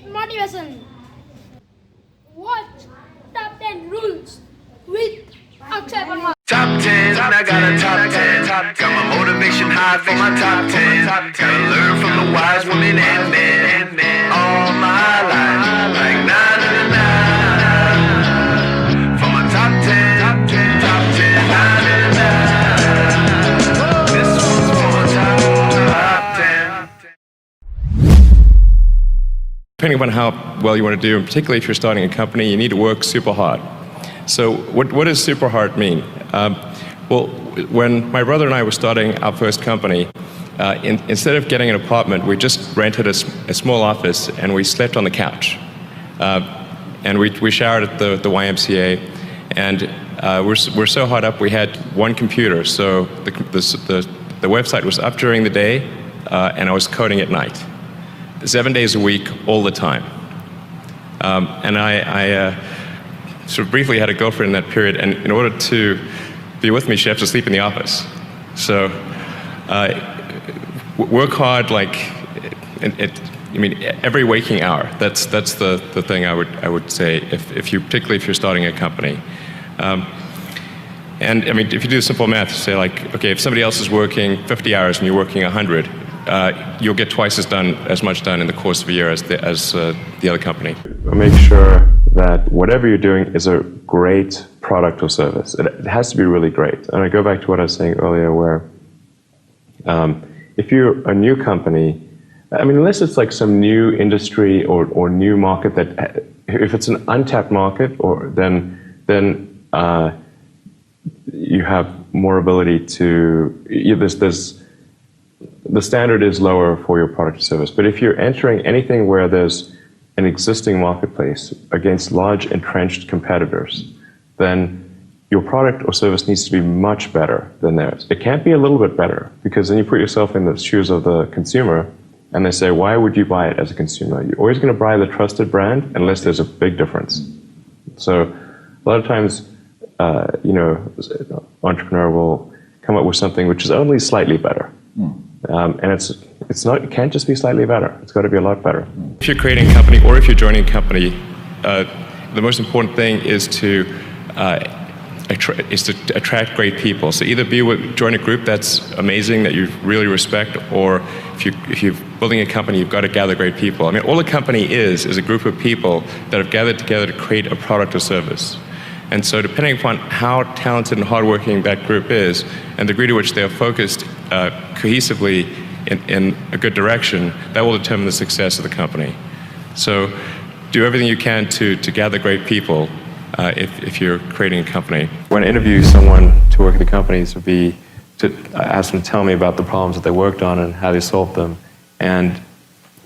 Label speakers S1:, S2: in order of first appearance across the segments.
S1: Motivation. Watch Top 10 Rules with Akshay Parmar.
S2: Top 10, I got a top 10. Got my motivation high for my top 10. Gotta learn from the wise women and men. All my life, like 9 and 9. For my top 10, top 10, 9 and 9. This one's for my top 10.
S3: Depending on how well you want to do, and particularly if you're starting a company, you need to work super hard. So what does super hard mean? Well, when my brother and I were starting our first company, instead of getting an apartment, we just rented a small office and we slept on the couch. And we showered at the YMCA, and we're so hot up we had one computer, so the website was up during the day, and I was coding at night. 7 days a week, all the time. And I sort of briefly had a girlfriend in that period, and in order to be with me, she had to sleep in the office. So work hard, like, every waking hour. That's the thing I would say, particularly if you're starting a company. And I mean, if you do simple math, say like, okay, if somebody else is working 50 hours and you're working 100, you'll get twice as much done in the course of a year as the other company. Make sure that whatever you're doing is a great product or service. It has to be really great. And I go back to what I was saying earlier, where if you're a new company, I mean, unless it's like some new industry or new market that, if it's an untapped market, or then you have more ability to, the standard is lower for your product or service. But if you're entering anything where there's an existing marketplace against large entrenched competitors, then your product or service needs to be much better than theirs. It can't be a little bit better, because then you put yourself in the shoes of the consumer and they say, why would you buy it as a consumer? You're always going to buy the trusted brand unless there's a big difference. So a lot of times, entrepreneur will come up with something which is only slightly better. And it can't just be slightly better. It's got to be a lot better. If you're creating a company or if you're joining a company, the most important thing is to attract great people. So either join a group that's amazing, that you really respect, or if you're building a company, you've got to gather great people. I mean, all a company is a group of people that have gathered together to create a product or service. And so depending upon how talented and hardworking that group is, and the degree to which they are focused cohesively in a good direction, that will determine the success of the company. So do everything you can to gather great people if you're creating a company. When I interview someone to work at the companies, would be to ask them to tell me about the problems that they worked on and how they solved them. And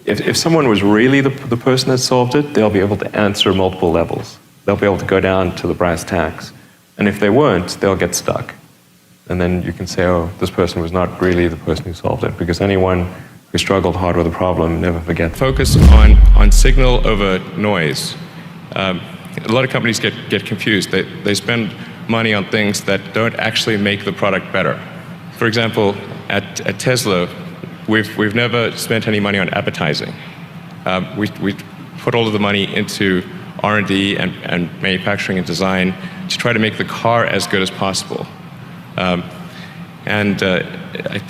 S3: if someone was really the person that solved it, they'll be able to answer multiple levels. They'll be able to go down to the brass tacks. And if they weren't, they'll get stuck. And then you can say, oh, this person was not really the person who solved it, because anyone who struggled hard with a problem never forgets. Focus on signal over noise. A lot of companies get confused. They spend money on things that don't actually make the product better. For example, at Tesla, we've never spent any money on advertising. We put all of the money into R&D and manufacturing and design to try to make the car as good as possible. I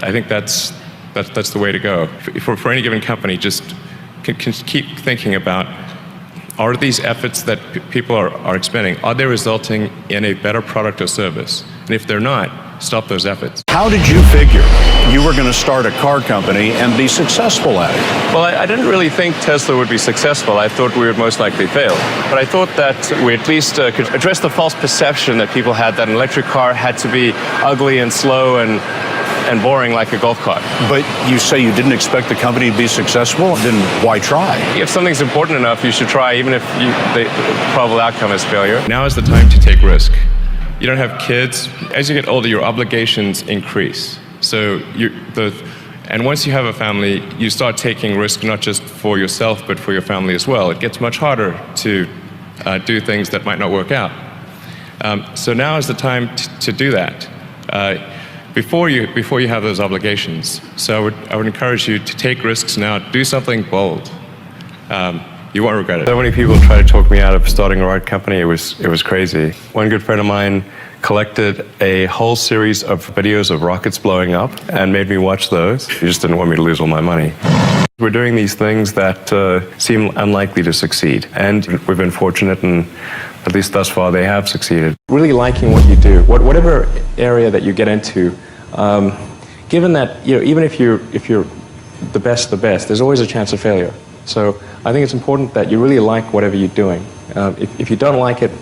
S3: think that's the way to go. For any given company, just keep thinking about, are these efforts that people are expending, are they resulting in a better product or service? And if they're not, stop those efforts.
S4: How did you figure you were going to start a car company and be successful at it?
S3: Well, I didn't really think Tesla would be successful. I thought we would most likely fail. But I thought that we at least could address the false perception that people had that an electric car had to be ugly and slow and boring like a golf cart.
S4: But you say you didn't expect the company to be successful, then why try?
S3: If something's important enough, you should try, even if the probable outcome is failure. Now is the time to take risk. You don't have kids. As you get older, your obligations increase. So and once you have a family, you start taking risk not just for yourself, but for your family as well. It gets much harder to do things that might not work out. So now is the time to do that. Before you have those obligations. So I would encourage you to take risks now. Do something bold. You won't regret it. So many people tried to talk me out of starting a rocket company. It was crazy. One good friend of mine collected a whole series of videos of rockets blowing up and made me watch those. He just didn't want me to lose all my money. We're doing these things that seem unlikely to succeed, and we've been fortunate, and at least thus far they have succeeded. Really liking what you do, whatever area that you get into, given that even if you're the best, there's always a chance of failure. So I think it's important that you really like whatever you're doing. If you don't like it,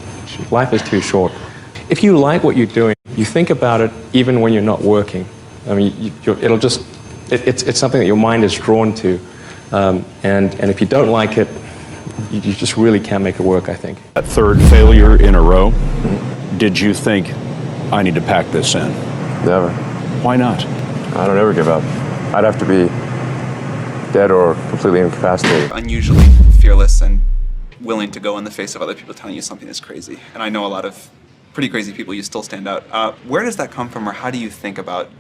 S3: life is too short. If you like what you're doing, you think about it even when you're not working. I mean, it's something that your mind is drawn to. And if you don't like it, you just really can't make it work, I think.
S4: That third failure in a row, did you think, I need to pack this in?
S3: Never.
S4: Why not?
S3: I don't ever give up. I'd have to be dead or completely incapacitated.
S5: Unusually fearless and willing to go in the face of other people telling you something is crazy. And I know a lot of pretty crazy people, you still stand out. Where does that come from, or how do you think about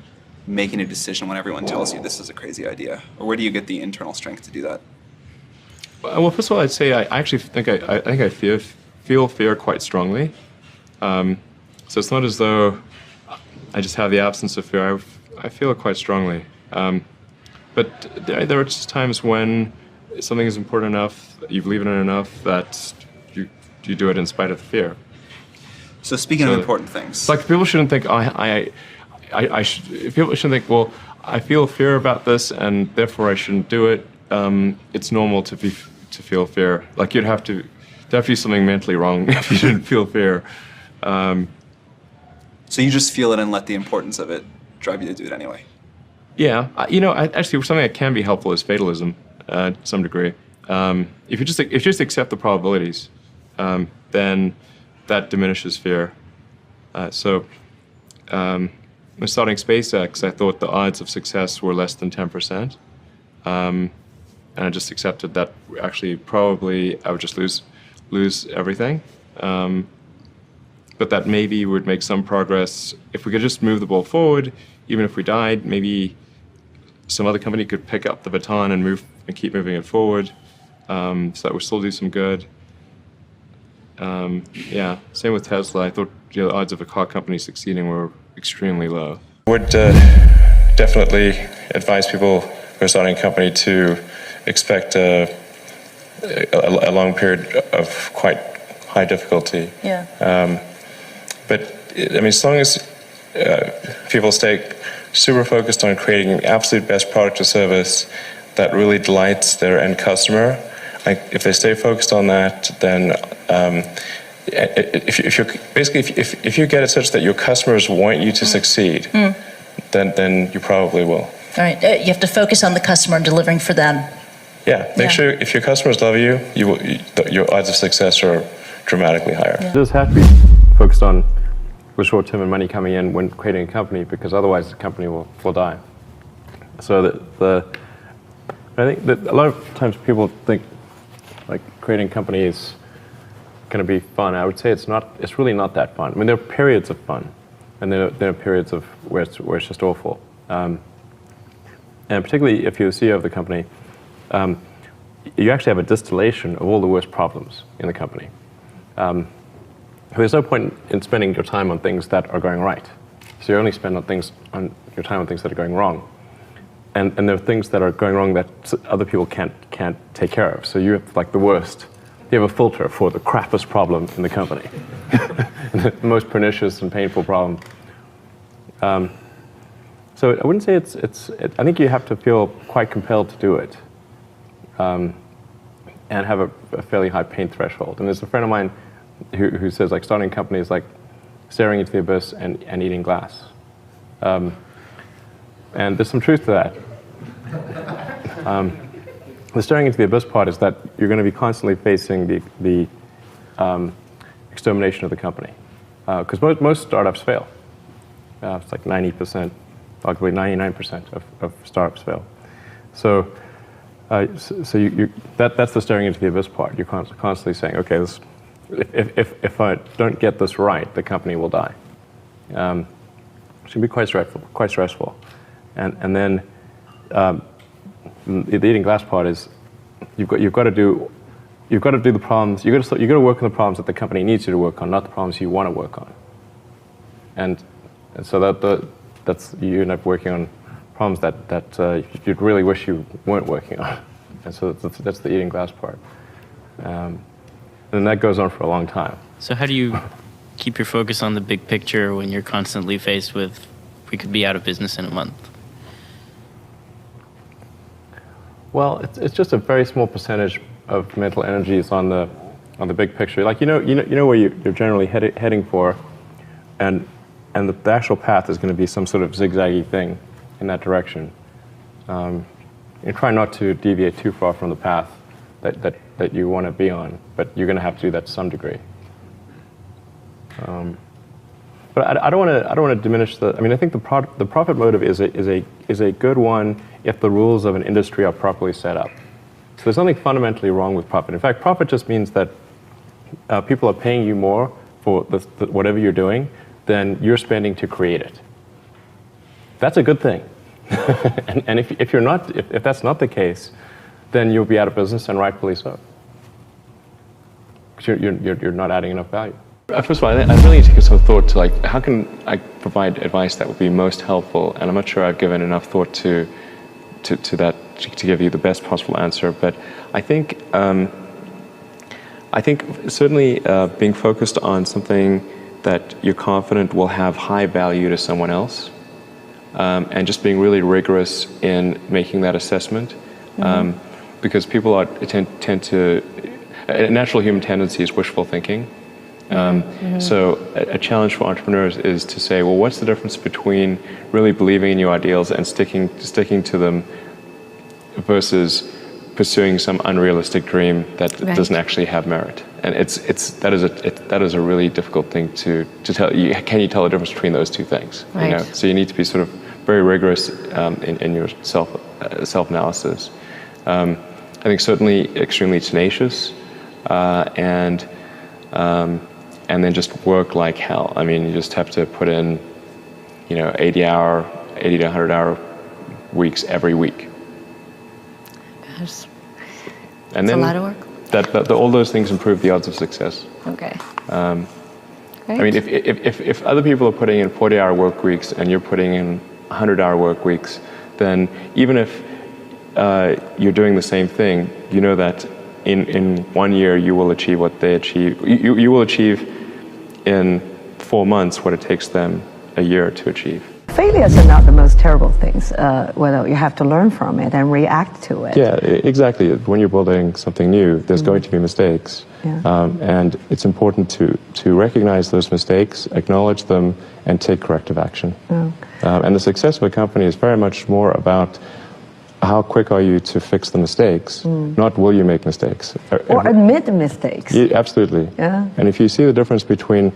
S5: making a decision when everyone tells you this is a crazy idea? Or where do you get the internal strength to do that?
S3: Well, first of all, I'd say I actually think I feel fear quite strongly. So it's not as though I just have the absence of fear. I feel it quite strongly. But there are just times when something is important enough, you believe in it enough, that you do it in spite of the fear.
S5: So speaking of important things,
S3: like people shouldn't think people shouldn't think, well, I feel fear about this and therefore I shouldn't do it. It's normal to feel fear. Like you'd have to do something mentally wrong if you didn't feel fear.
S5: So you just feel it and let the importance of it drive you to do it anyway.
S3: Yeah, actually, something that can be helpful is fatalism, to some degree. If you just accept the probabilities, then that diminishes fear. When starting SpaceX, I thought the odds of success were less than 10%, and I just accepted that actually probably I would just lose everything. But that maybe would make some progress if we could just move the ball forward. Even if we died, maybe some other company could pick up the baton and keep moving it forward, so that would still do some good. Yeah, same with Tesla. I thought the odds of a car company succeeding were extremely low. I would definitely advise people who are starting a company to expect a long period of quite high difficulty.
S6: Yeah.
S3: But I mean, as long as people stay super focused on creating the absolute best product or service that really delights their end customer, if they stay focused on that, then if you get it such that your customers want you to succeed, then you probably will.
S6: All right. You have to focus on the customer and delivering for them.
S3: Yeah. Make sure if your customers love you, your odds of success are dramatically higher.
S6: Yeah.
S3: It does have to be focused on the short term and money coming in when creating a company, because otherwise the company will die. So I think that a lot of times people think like creating a company is going to be fun. I would say it's not. It's really not that fun. I mean, there are periods of fun, and there are periods of where it's just awful. And particularly if you're the CEO of the company, you actually have a distillation of all the worst problems in the company. There's no point in spending your time on things that are going right. So you only spend your time on things that are going wrong. And there are things that are going wrong that other people can't take care of. So you have like the worst. You have a filter for the crappiest problem in the company, the most pernicious and painful problem. So I wouldn't say I think you have to feel quite compelled to do it, and have a fairly high pain threshold. And there's a friend of mine who says like starting a company is like staring into the abyss and eating glass. And there's some truth to that. The staring into the abyss part is that you're going to be constantly facing the extermination of the company. Because most startups fail. It's like 90%, arguably 99% of startups fail. So that's the staring into the abyss part. You're constantly saying, okay, if I don't get this right, the company will die. It can be quite stressful. And then the eating glass part is you've got to do
S7: you've got to do the problems. You've got to work on the problems that the company needs you to work on, not the problems you want to work on. And so that's you end up working on problems that you'd really wish you weren't working on. And so that's the eating glass part. And that goes on for a long time.
S8: So how do you keep your focus on the big picture when you're constantly faced with, we could be out of business in a month?
S7: Well, it's just a very small percentage of mental energy is on the big picture. Like you know where you're generally heading for, and the actual path is going to be some sort of zigzaggy thing in that direction. You try not to deviate too far from the path that you want to be on, but you're going to have to do that to some degree. But I don't want to diminish the. I mean, I think the profit motive is a good one if the rules of an industry are properly set up. So there's nothing fundamentally wrong with profit. In fact, profit just means that people are paying you more for whatever you're doing than you're spending to create it. That's a good thing. and if that's not the case, then you'll be out of business, and rightfully so. Because you're not adding enough value.
S3: First of all, I really need to give some thought to like, how can I provide advice that would be most helpful? And I'm not sure I've given enough thought to that to give you the best possible answer. But I think certainly being focused on something that you're confident will have high value to someone else, and just being really rigorous in making that assessment, because people tend to. A natural human tendency is wishful thinking. So a challenge for entrepreneurs is to say, well, what's the difference between really believing in your ideals and sticking to them versus pursuing some unrealistic dream that doesn't actually have merit? And that is a really difficult thing to tell. Can you tell the difference between those two things?
S6: Right.
S3: You know? So you need to be sort of very rigorous in your self-analysis. I think certainly extremely tenacious, and then just work like hell. I mean, you just have to put in, 80 to 100 hour weeks every week.
S6: Gosh,
S3: and
S6: it's
S3: then
S6: a lot of work.
S3: All those things improve the odds of success.
S6: Okay.
S3: I mean, if other people are putting in 40-hour work weeks and you're putting in 100-hour work weeks, then even if you're doing the same thing, you know that in 1 year you will achieve what they achieve. You will achieve in 4 months what it takes them a year to achieve.
S9: Failures are not the most terrible things. Well, you have to learn from it and react to it.
S3: Yeah, exactly. When you're building something new, there's going to be mistakes.
S9: Yeah.
S3: And it's important to recognize those mistakes, acknowledge them, and take corrective action.
S9: Oh.
S3: And the success of a company is very much more about how quick are you to fix the mistakes, not will you make mistakes.
S9: Or admit mistakes.
S3: Yeah, absolutely.
S9: Yeah.
S3: And if you see the difference between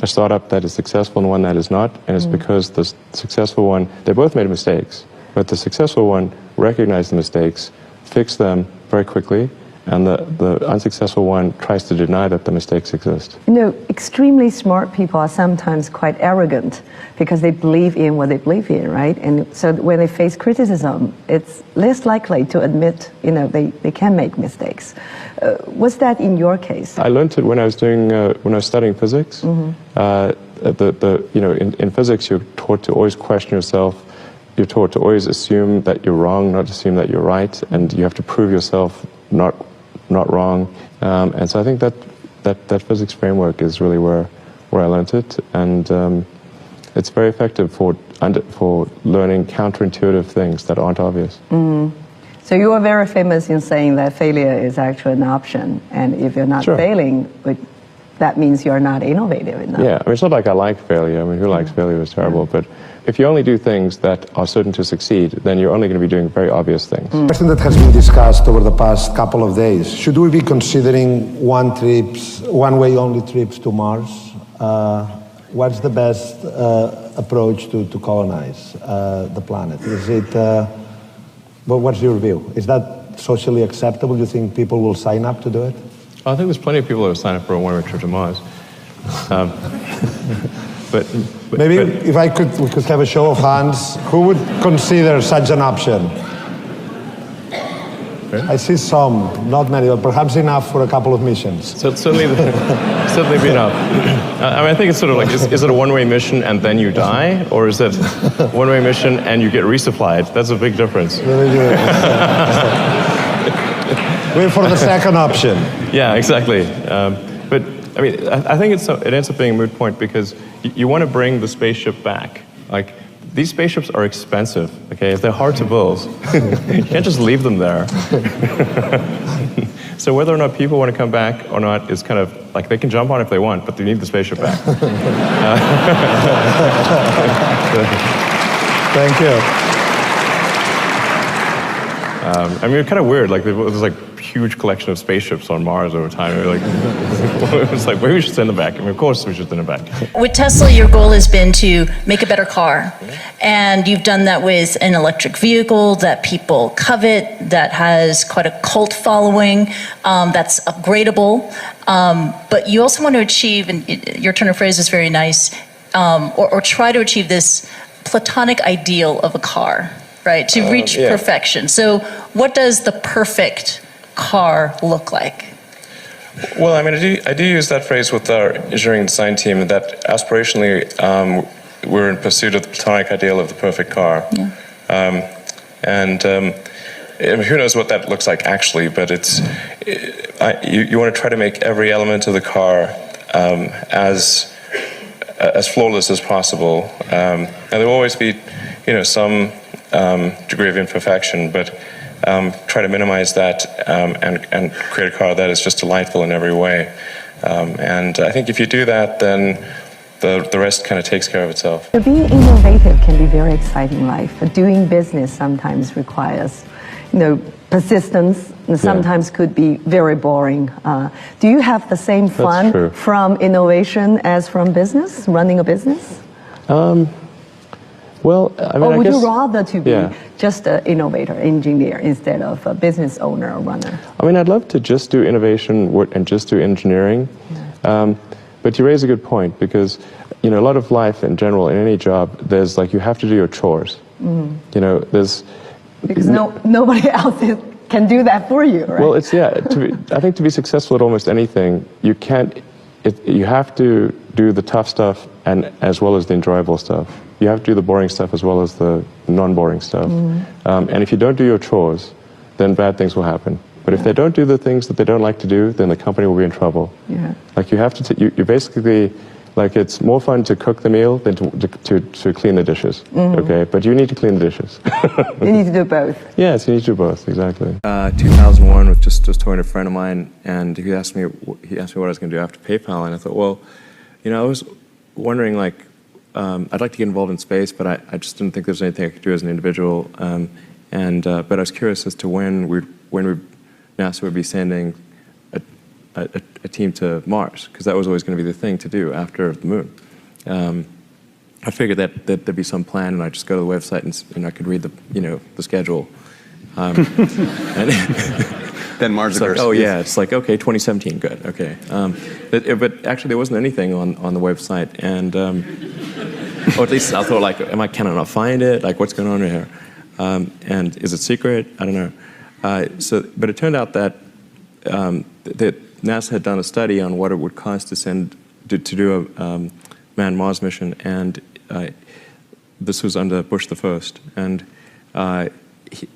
S3: a startup that is successful and one that is not, and it's because the successful one, they both made mistakes, but the successful one recognized the mistakes, fixed them very quickly, and the unsuccessful one tries to deny that the mistakes exist.
S9: Extremely smart people are sometimes quite arrogant because they believe in what they believe in, right? And so when they face criticism, it's less likely to admit, they can make mistakes. Was that in your case?
S3: I learned it when I was studying physics. In physics, you're taught to always question yourself. You're taught to always assume that you're wrong, not assume that you're right, and you have to prove yourself not wrong. And so I think that physics framework is really where I learned it, and it's very effective for learning counterintuitive things that aren't obvious.
S9: So you are very famous in saying that failure is actually an option, and if you're not failing, that means you're not innovative enough.
S3: Yeah, I mean, it's not like I like failure. I mean, who likes failure is terrible, but if you only do things that are certain to succeed, then you're only going to be doing very obvious things.
S10: Question that has been discussed over the past couple of days. Should we be considering one-way only trips to Mars? What's the best approach to colonize the planet? Is it, what's your view? Is that socially acceptable? Do you think people will sign up to do it?
S3: I think there's plenty of people who will sign up for a one-way trip to Mars.
S10: Maybe if we could have a show of hands, who would consider such an option? I see some, not many, but perhaps enough for a couple of missions.
S7: So certainly be enough. I mean, I think it's sort of like, is it a one-way mission and then you die? Or is it one-way mission and you get resupplied? That's a big difference.
S10: Very good. Wait for the second option.
S7: Yeah, exactly. But I mean, I think it ends up being a moot point because you want to bring the spaceship back. Like, these spaceships are expensive, okay? They're hard to build. You can't just leave them there. So whether or not people want to come back or not is kind of, like, they can jump on if they want, but they need the spaceship back.
S10: Thank you.
S7: I mean, it's kind of weird. Like, there's like huge collection of spaceships on Mars over time. We're like, it's like, maybe we should send them back. I mean, of course we should send them back.
S11: With Tesla, your goal has been to make a better car. And you've done that with an electric vehicle that people covet, that has quite a cult following, that's upgradable. But you also want to achieve, and your turn of phrase is very nice, or try to achieve this platonic ideal of a car, right? To reach perfection. So what does the perfect car look like?
S3: Well, I mean, I do use that phrase with our engineering design team, that aspirationally we're in pursuit of the platonic ideal of the perfect car. Yeah. Who knows what that looks like actually, but you want to try to make every element of the car as flawless as possible. And there will always be, some degree of imperfection, but try to minimize that and create a car that is just delightful in every way. And I think if you do that, then the rest kind of takes care of itself.
S9: Being innovative can be very exciting in life, but doing business sometimes requires, persistence, and sometimes could be very boring. Do you have the same fun from innovation as from business, running a business?
S7: Well, I mean,
S9: or would you rather to be just an innovator, engineer, instead of a business owner or runner?
S7: I mean, I'd love to just do innovation and just do engineering. But you raise a good point because, a lot of life in general, in any job, there's like, you have to do your chores. There's...
S9: Because nobody else can do that for you, right?
S7: Well, I think to be successful at almost anything, you have to do the tough stuff and as well as the enjoyable stuff. You have to do the boring stuff as well as the non-boring stuff. And if you don't do your chores, then bad things will happen. But if they don't do the things that they don't like to do, then the company will be in trouble. Like you have to, you basically, like it's more fun to cook the meal than to clean the dishes, okay? But you need to clean the dishes.
S9: You need to do both.
S7: Yes, you need to do both, exactly. 2001, was just talking to a friend of mine, and he asked me what I was going to do after PayPal, and I thought, well, I was wondering, like, I'd like to get involved in space, but I just didn't think there was anything I could do as an individual, but I was curious as to when NASA would be sending a team to Mars, because that was always going to be the thing to do after the moon. I figured that there'd be some plan, and I'd just go to the website and I could read the schedule.
S5: Then Mars
S7: occurs. Like, oh yeah, it's like, okay, 2017, good, okay. But actually there wasn't anything on the website, and or at least I thought, like, can I not find it? Like, what's going on here? And is it secret? I don't know. But it turned out that that NASA had done a study on what it would cost to do a manned Mars mission, and this was under Bush the First, and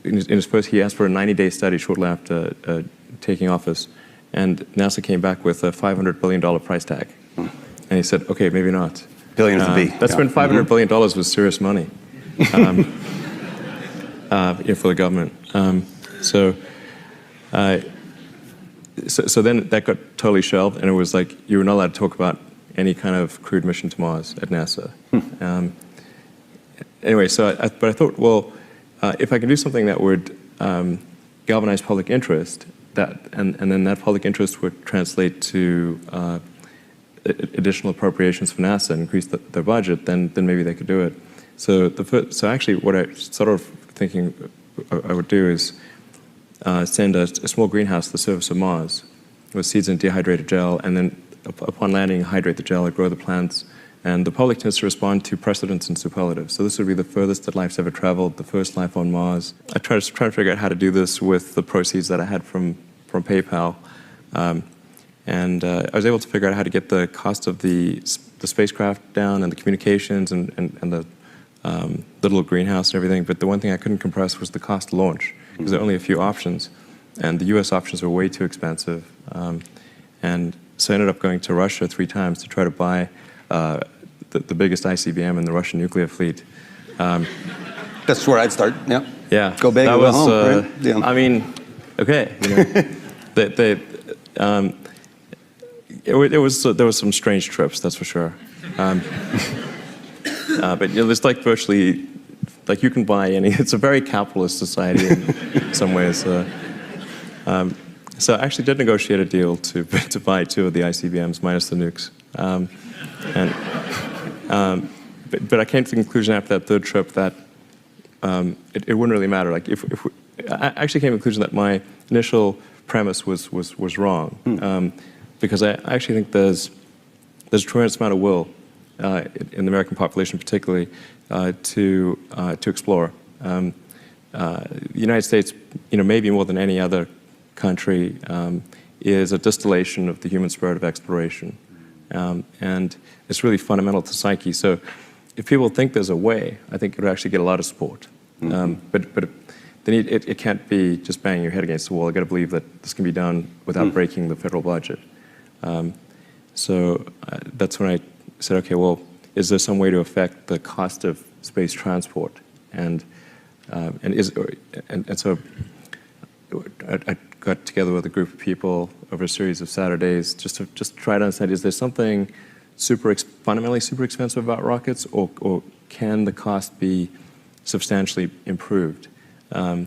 S7: in his first, he asked for a 90-day study shortly after taking office, and NASA came back with a $500 billion price tag, and he said, okay, maybe not.
S12: Billion with a B.
S7: That's when $500 billion was serious money for the government. So then that got totally shelved, and it was like you were not allowed to talk about any kind of crewed mission to Mars at NASA. Anyway, but I thought, well, if I can do something that would galvanize public interest, and then that public interest would translate to additional appropriations for NASA and increase their budget, then maybe they could do it. So actually, what I sort of thinking I would do is send a small greenhouse to the surface of Mars with seeds in dehydrated gel, and then upon landing, hydrate the gel, grow the plants,
S3: And the public tends to respond to precedents and superlatives. So this would be the furthest that life's ever traveled, the first life on Mars. I tried to figure out how to do this with the proceeds that I had from PayPal. And I was able to figure out how to get the cost of the spacecraft down and the communications and the little greenhouse and everything. But the one thing I couldn't compress was the cost to launch, because there are only a few options. And the US options were way too expensive. And so I ended up going to Russia 3 times to try to buy the biggest ICBM in the Russian nuclear fleet.
S12: That's where I'd start, yeah.
S3: Yeah.
S12: Go big or go home, right? Yeah.
S3: I mean, okay. You know, there was some strange trips, that's for sure. But you know, it's like virtually, like you can buy any, it's a very capitalist society in some ways. So I actually did negotiate a deal to buy 2 of the ICBMs minus the nukes. But I came to the conclusion after that 3rd trip that it wouldn't really matter. Like I actually came to the conclusion that my initial premise was wrong, because I actually think there's a tremendous amount of will in the American population, particularly, to explore. The United States, you know, maybe more than any other country, is a distillation of the human spirit of exploration, and it's really fundamental to psyche. So, if people think there's a way, I think it would actually get a lot of support. But it can't be just banging your head against the wall. You've got to believe that this can be done without breaking the federal budget. So that's when I said, okay, well, is there some way to affect the cost of space transport? And so I got together with a group of people over a series of Saturdays just to try to understand, is there something fundamentally super expensive about rockets, or can the cost be substantially improved? We had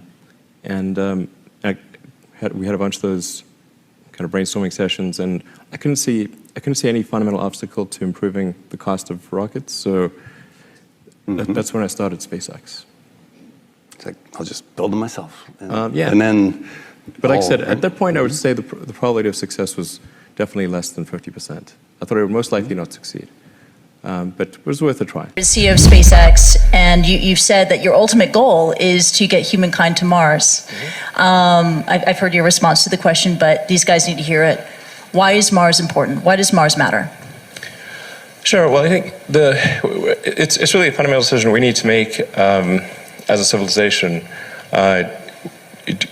S3: a bunch of those kind of brainstorming sessions, and I couldn't see any fundamental obstacle to improving the cost of rockets. So that's when I started SpaceX.
S12: It's like, I'll just build them myself.
S3: Yeah.
S12: And then,
S3: but like I said, at that point, I would say the probability of success was definitely less than 50%. I thought it would most likely not succeed. But it was worth a try.
S11: CEO of SpaceX, and you've said that your ultimate goal is to get humankind to Mars. I've heard your response to the question, but these guys need to hear it. Why is Mars important? Why does Mars matter?
S3: Sure. Well, I think it's really a fundamental decision we need to make as a civilization.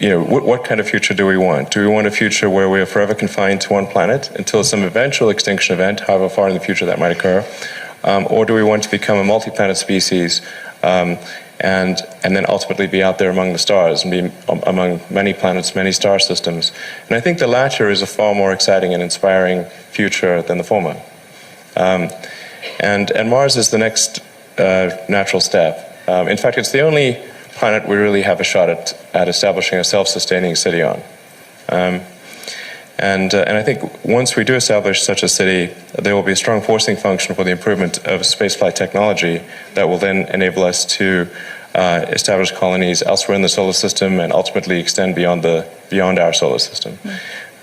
S3: What kind of future do we want? Do we want a future where we are forever confined to one planet until some eventual extinction event, however far in the future that might occur? Or do we want to become a multi-planet species and then ultimately be out there among the stars and be among many planets, many star systems? And I think the latter is a far more exciting and inspiring future than the former. And Mars is the next natural step. In fact, it's the only planet we really have a shot at establishing a self-sustaining city on. And I think once we do establish such a city, there will be a strong forcing function for the improvement of spaceflight technology that will then enable us to establish colonies elsewhere in the solar system and ultimately extend beyond our solar system.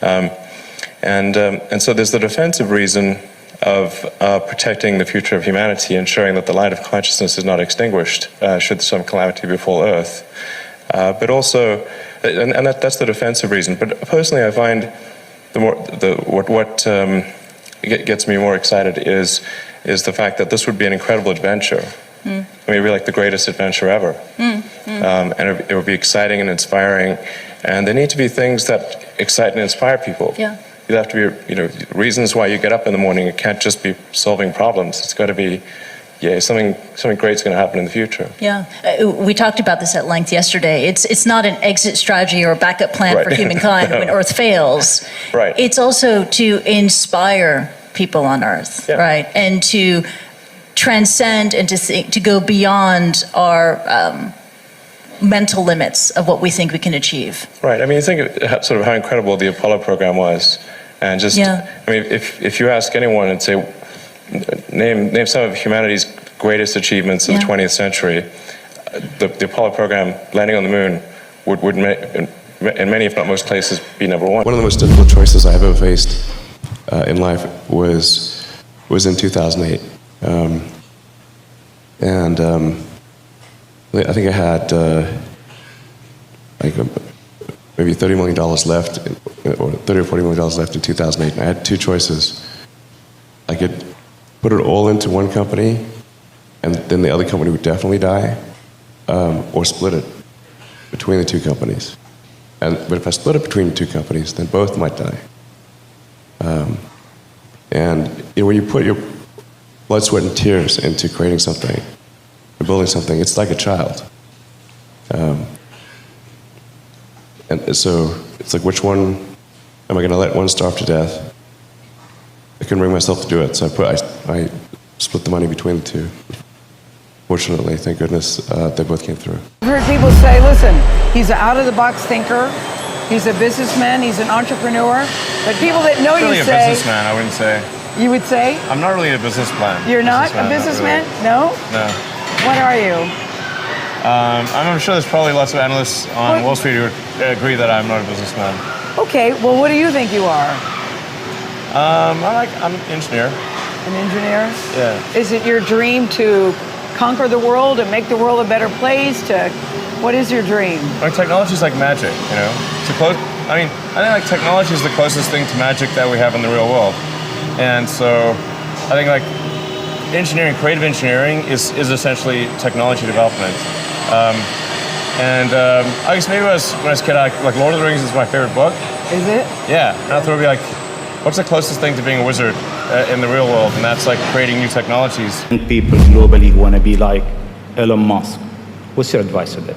S3: And so there's the defensive reason of protecting the future of humanity, ensuring that the light of consciousness is not extinguished should some calamity befall Earth. But also, and that's the defensive reason. But personally, I find what gets me more excited is the fact that this would be an incredible adventure. I mean, it'd be like the greatest adventure ever. And it would be exciting and inspiring. And there need to be things that excite and inspire people.
S11: Yeah.
S3: You have to be, reasons why you get up in the morning. It can't just be solving problems. It's got to be, something great's going to happen in the future.
S11: Yeah, we talked about this at length yesterday. It's not an exit strategy or a backup plan for humankind when Earth fails.
S3: Right.
S11: It's also to inspire people on Earth, right, and to transcend and to go beyond our mental limits of what we think we can achieve.
S3: Right. I mean, you think of sort of how incredible the Apollo program was, and just, I mean, if you ask anyone and say, name some of humanity's greatest achievements of the 20th century, the Apollo program, landing on the moon, would in many, if not most places, be number one.
S13: One of the most difficult choices I've ever faced in life was in 2008.
S3: I think I had maybe $30 million left, or $30 or $40 million left in 2008. And I had two choices. I could put it all into one company, and then the other company would definitely die, or split it between the two companies. But if I split it between the two companies, then both might die. And when you put your blood, sweat, and tears into creating something, or building something, it's like a child. And so it's like, which one am I going to let one starve to death? I couldn't bring myself to do it, so I split the money between the two. Fortunately, thank goodness, they both came through.
S13: I've heard people say, listen, he's an out-of-the-box thinker, he's a businessman, he's an entrepreneur, but people that know you say...
S3: a businessman, I wouldn't say.
S13: You would say?
S3: I'm not really a businessman.
S13: You're not a businessman?
S3: Not really.
S13: No?
S3: No.
S13: What are you?
S3: I'm sure there's probably lots of analysts on Wall Street who would agree that I'm not a businessman.
S13: Okay, well, what do you think you are?
S3: I'm an engineer.
S13: An engineer?
S3: Yeah.
S13: Is it your dream to conquer the world and make the world a better place? What is your dream?
S3: Technology is like magic, you know. I think technology is the closest thing to magic that we have in the real world. And so I think engineering, creative engineering is essentially technology development. I guess maybe when I was a kid, Lord of the Rings is my favorite book.
S13: Is it?
S3: Yeah, and I thought it'd be like, what's the closest thing to being a wizard in the real world? And that's like creating new technologies.
S14: People globally want to be like Elon Musk. What's your advice to them?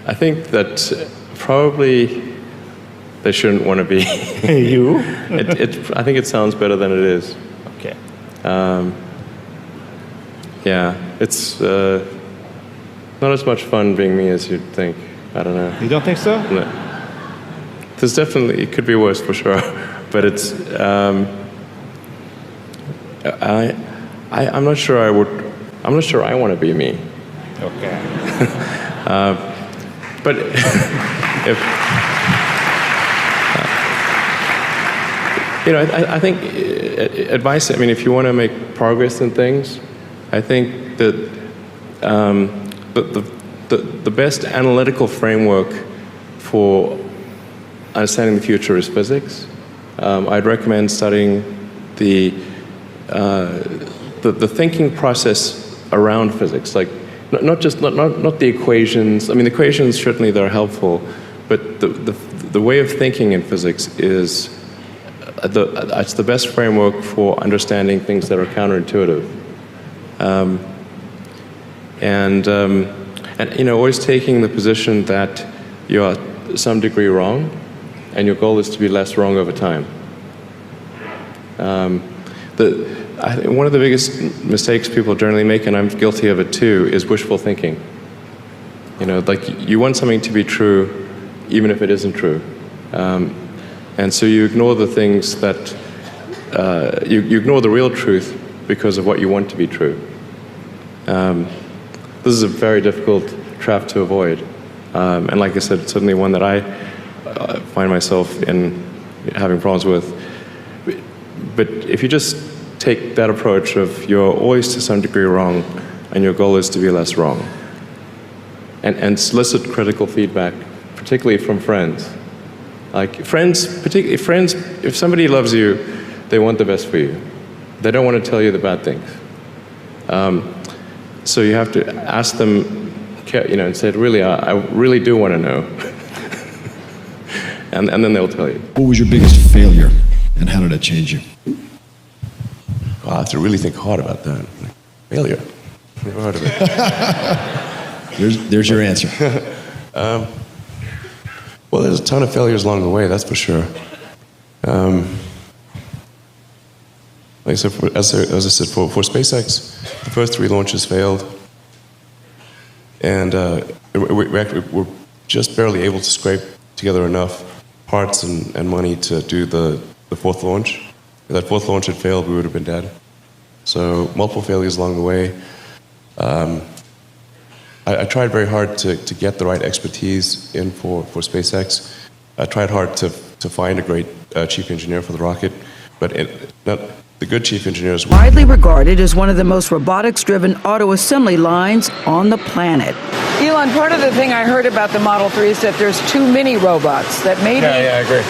S7: I think that probably they shouldn't want to be.
S14: You?
S7: I think it sounds better than it is.
S14: Okay.
S7: Yeah, it's not as much fun being me as you'd think. I don't know.
S14: You don't think so?
S7: No. There's definitely, it could be worse for sure, but it's, I'm not sure I'm not sure I want to be me.
S14: Okay.
S7: But if, I think advice, if you want to make progress in things, I think that the best analytical framework for understanding the future is physics. I'd recommend studying the thinking process around physics, like not the equations. The equations certainly they're helpful, but the way of thinking in physics is it's the best framework for understanding things that are counterintuitive. Always taking the position that you are to some degree wrong, and your goal is to be less wrong over time. I think one of the biggest mistakes people generally make, and I'm guilty of it too, is wishful thinking. You want something to be true, even if it isn't true. And so you ignore the things that, you ignore the real truth because of what you want to be true. This is a very difficult trap to avoid. And like I said, it's certainly one that I find myself in having problems with. But if you just take that approach of you're always to some degree wrong, and your goal is to be less wrong, and solicit critical feedback, particularly from friends. Particularly friends, if somebody loves you, they want the best for you. They don't want to tell you the bad things. So you have to ask them, and say, really, I really do want to know. and then they'll tell you.
S15: What was your biggest failure, and how did it change you?
S3: Well, I have to really think hard about that. Failure. Never heard of it.
S15: There's your answer.
S3: Well, there's a ton of failures along the way, that's for sure. Like I said, as I said, for SpaceX, the first 3 launches failed. And we're just barely able to scrape together enough parts and money to do the 4th launch. If that 4th launch had failed, we would have been dead. So multiple failures along the way. I tried very hard to get the right expertise in for SpaceX. I tried hard to find a great chief engineer for the rocket, but The good chief engineers.
S13: Widely regarded as one of the most robotics-driven auto assembly lines on the planet. Elon, part of the thing I heard about the Model 3 is that there's too many robots, that maybe...
S3: Yeah, I agree.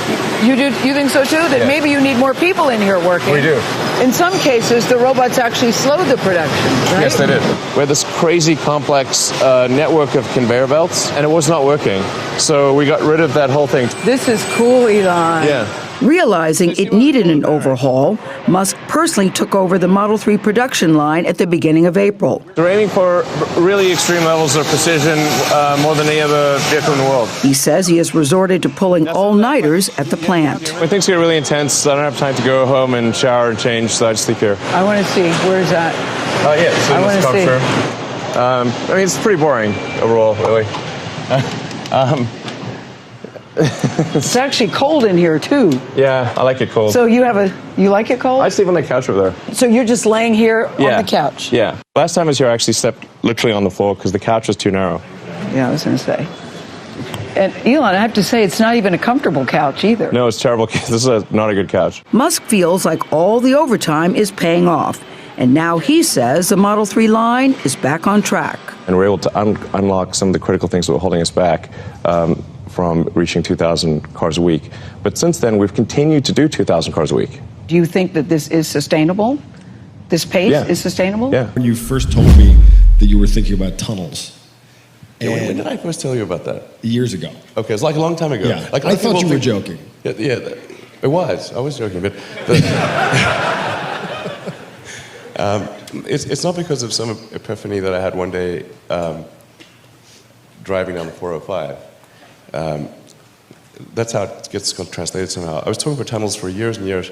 S13: You think so too? That maybe you need more people in here working?
S3: We do.
S13: In some cases, the robots actually slowed the production, right?
S3: Yes, they did. We had this crazy complex network of conveyor belts, and it was not working. So we got rid of that whole thing.
S13: This is cool, Elon.
S3: Yeah.
S13: Realizing it needed an overhaul, Musk personally took over the Model 3 production line at the beginning of April.
S3: They're aiming for really extreme levels of precision, more than any other vehicle in the world.
S13: He says he has resorted to pulling all-nighters at the plant.
S3: When things get really intense, I don't have time to go home and shower and change, so I just sleep here.
S13: I want to see. Where is that?
S3: Oh, yeah, so
S13: I want to see.
S3: I mean, it's pretty boring overall, really.
S13: It's actually cold in here too.
S3: Yeah, I like it cold.
S13: So you like it cold?
S3: I sleep on the couch over there.
S13: So you're just laying here on the couch?
S3: Yeah. Last time I was here, I actually slept literally on the floor because the couch was too narrow.
S13: Yeah, I was going to say. And Elon, I have to say, it's not even a comfortable couch either.
S3: No, it's terrible. This is not a good couch.
S13: Musk feels like all the overtime is paying off. And now he says the Model 3 line is back on track.
S3: And we're able to unlock some of the critical things that were holding us back from reaching 2,000 cars a week. But since then, we've continued to do 2,000 cars a week.
S13: Do you think that this is sustainable? This pace is sustainable?
S15: Yeah. When you first told me that you were thinking about tunnels.
S3: Yeah, when did I first tell you about that?
S15: Years ago.
S3: Okay, it's like a long time ago.
S15: Yeah.
S3: Like,
S15: I thought you were joking.
S3: Yeah, it was. I was joking, but it's not because of some epiphany that I had one day driving down the 405. That's how it gets translated somehow. I was talking about tunnels for years and years.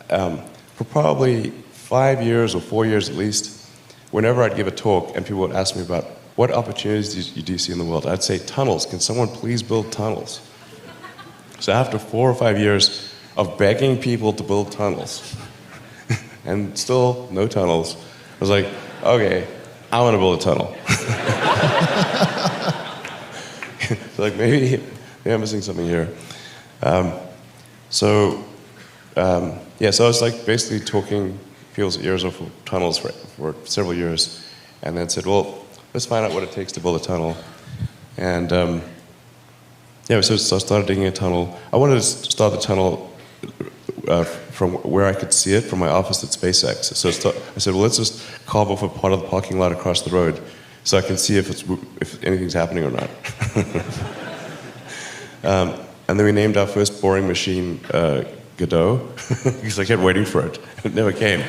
S3: For probably 5 years or 4 years at least, whenever I'd give a talk and people would ask me about what opportunities do you see in the world, I'd say tunnels. Can someone please build tunnels? So after 4 or 5 years of begging people to build tunnels, and still no tunnels, I was like, okay, I want to build a tunnel. So like maybe I'm missing something here. So I was like basically talking people's ears off of tunnels for several years, and then said, well, let's find out what it takes to build a tunnel. And so I started digging a tunnel. I wanted to start the tunnel from where I could see it from my office at SpaceX. So I said, well, let's just carve off a part of the parking lot across the road so I can see if anything's happening or not. And then we named our first boring machine Godot, because I kept waiting for it. It never came.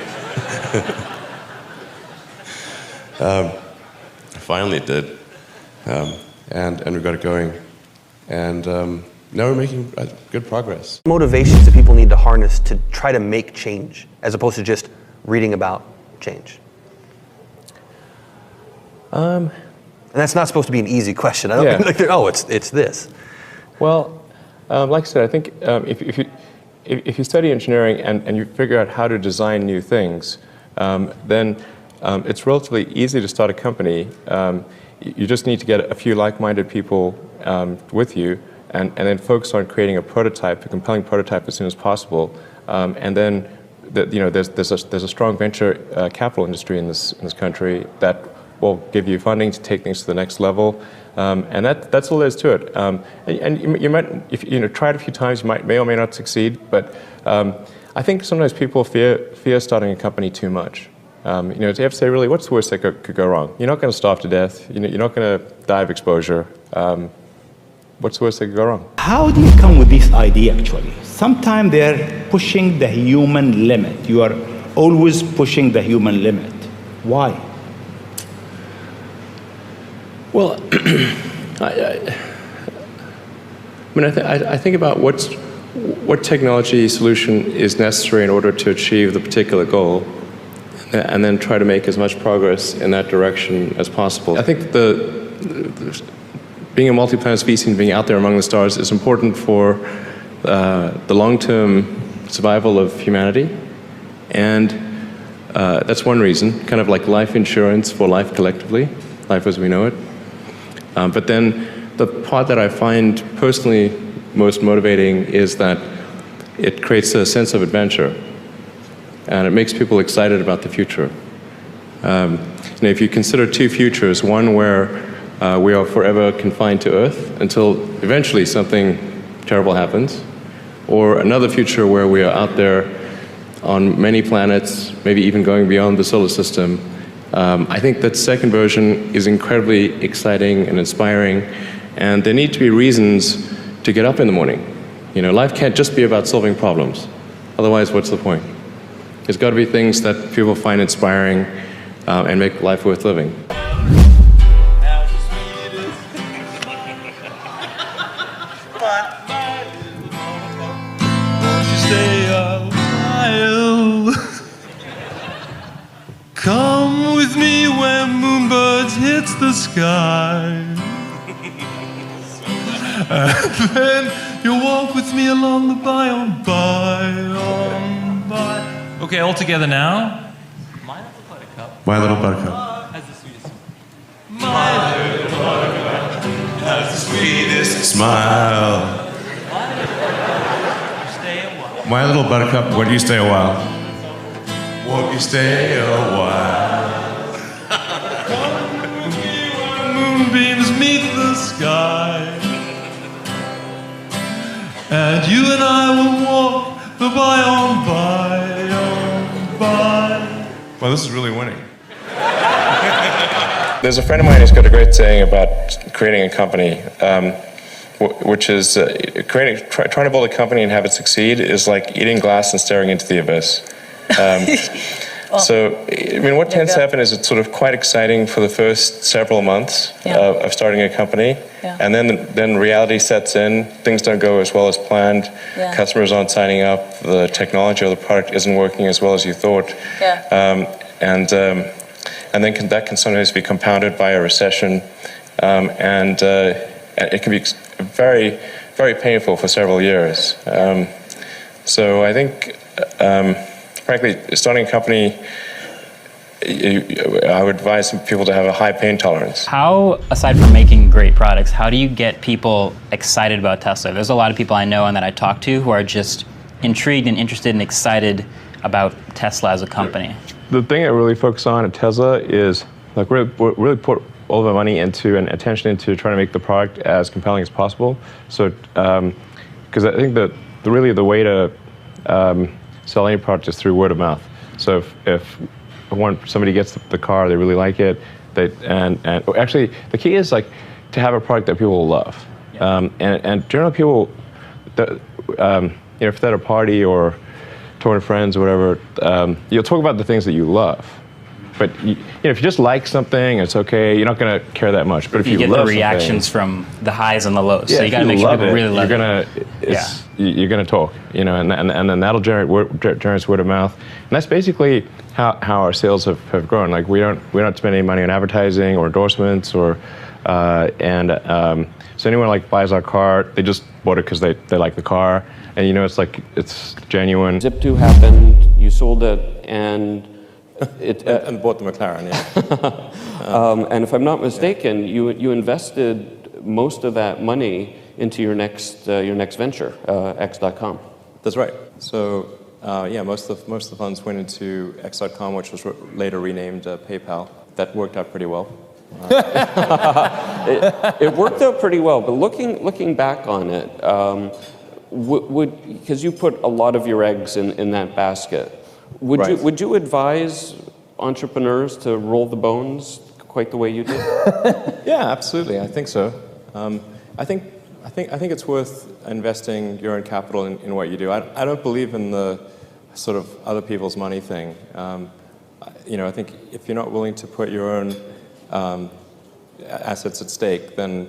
S3: Finally it did. And we got it going. And now we're making good progress.
S16: Motivations that people need to harness to try to make change, as opposed to just reading about change? And that's not supposed to be an easy question. I don't think it's this.
S3: Well, like I said, I think if you study engineering and you figure out how to design new things, then it's relatively easy to start a company. You just need to get a few like-minded people with you, and then focus on creating a prototype, a compelling prototype as soon as possible. And then, there's a strong venture capital industry in this country that will give you funding to take things to the next level. And that's all there is to it. And you might, if you try it a few times, you may or may not succeed. But I think sometimes people fear starting a company too much. You have to say, really, what's the worst that could go wrong? You're not going to starve to death. You're not going to die of exposure. What's the worst that could go wrong?
S14: How do you come with this idea, actually? Sometimes they're pushing the human limit. You are always pushing the human limit. Why?
S3: Well, I think about what technology solution is necessary in order to achieve the particular goal, and then try to make as much progress in that direction as possible. I think being a multi-planet species and being out there among the stars is important for the long-term survival of humanity, and that's one reason, kind of like life insurance for life collectively, life as we know it. But then the part that I find personally most motivating is that it creates a sense of adventure. and it makes people excited about the future. If you consider two futures, one where we are forever confined to Earth until eventually something terrible happens, or another future where we are out there on many planets, maybe even going beyond the solar system, I think that second version is incredibly exciting and inspiring, and there need to be reasons to get up in the morning. Life can't just be about solving problems. Otherwise, what's the point? There's got to be things that people find inspiring and make life worth living.
S17: Come with me where moonbirds hit the sky. And then you'll walk with me along the by on by. Okay, all together now. My little buttercup.
S15: My little buttercup.
S17: Has the sweetest. My little buttercup has the sweetest smile.
S15: My little buttercup, why do you stay a while?
S17: Won't you stay a while? Come with me where moonbeams meet the sky. And you and I will walk the by on by.
S15: Well, this is really winning.
S3: There's a friend of mine who's got a great saying about creating a company, which is trying to build a company and have it succeed is like eating glass and staring into the abyss. So, what tends to happen is it's sort of quite exciting for the first several months of starting a company, and then reality sets in. Things don't go as well as planned. Customers aren't signing up. The technology or the product isn't working as well as you thought, and then that can sometimes be compounded by a recession, and it can be very, very painful for several years. So I think. Frankly, starting a company, I would advise people to have a high pain tolerance.
S18: How, aside from making great products, how do you get people excited about Tesla? There's a lot of people I know and that I talk to who are just intrigued and interested and excited about Tesla as a company.
S7: The thing I really focus on at Tesla is really put all of our money into and attention into trying to make the product as compelling as possible. So, because I think that really the way to sell any product is through word of mouth. So if somebody gets the car, they really like it, and actually the key is to have a product that people will love. And generally people, if they're at a party or talking to friends or whatever, you'll talk about the things that you love. But if you just like something, it's okay. You're not going to care that much. But if you
S18: get
S7: love
S18: the reactions from the highs and the lows, so you got to make sure people really love it. You're gonna talk, and then that'll generate word of mouth, and that's basically how our sales have grown. Like we don't spend any money on advertising or endorsements or so anyone buys our car, they just bought it because they like the car, and it's genuine.
S6: Zip2 happened, you sold it, and
S3: and bought the McLaren,
S6: and if I'm not mistaken, you invested most of that money into your next venture, X.com.
S3: That's right. So most of the funds went into X.com, which was later renamed PayPal. That worked out pretty well.
S6: It worked out pretty well, but looking back on it, because you put a lot of your eggs in that basket, would you advise entrepreneurs to roll the bones quite the way you did?
S3: Yeah, absolutely. I think so. I think it's worth investing your own capital in what you do. I don't believe in the sort of other people's money thing. I think if you're not willing to put your own assets at stake, then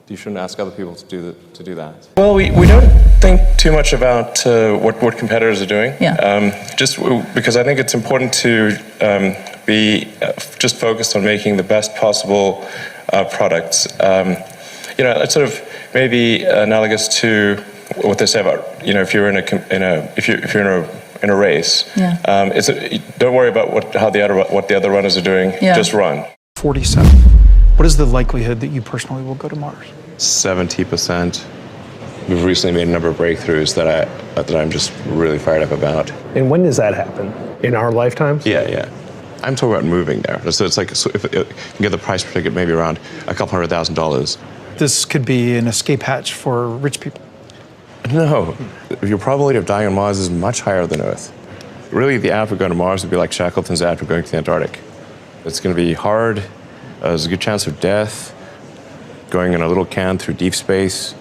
S3: you shouldn't ask other people to do that. Well, we don't think too much about what competitors are doing. Just because I think it's important to be just focused on making the best possible products. It's sort of maybe analogous to what they say about if you're in a race. Don't worry about what the other runners are doing. Just run.
S19: 47. What is the likelihood that you personally will go to Mars?
S3: 70%, we've recently made a number of breakthroughs that I'm just really fired up about.
S19: And when does that happen? In our lifetimes?
S3: Yeah. I'm talking about moving there. So it's like, if you get the price per ticket maybe around $200,000.
S20: This could be an escape hatch for rich people.
S3: No, your probability of dying on Mars is much higher than Earth. Really, the ad for going to Mars would be like Shackleton's ad for going to the Antarctic. It's going to be hard. There's a good chance of death. Going in a little can through deep space.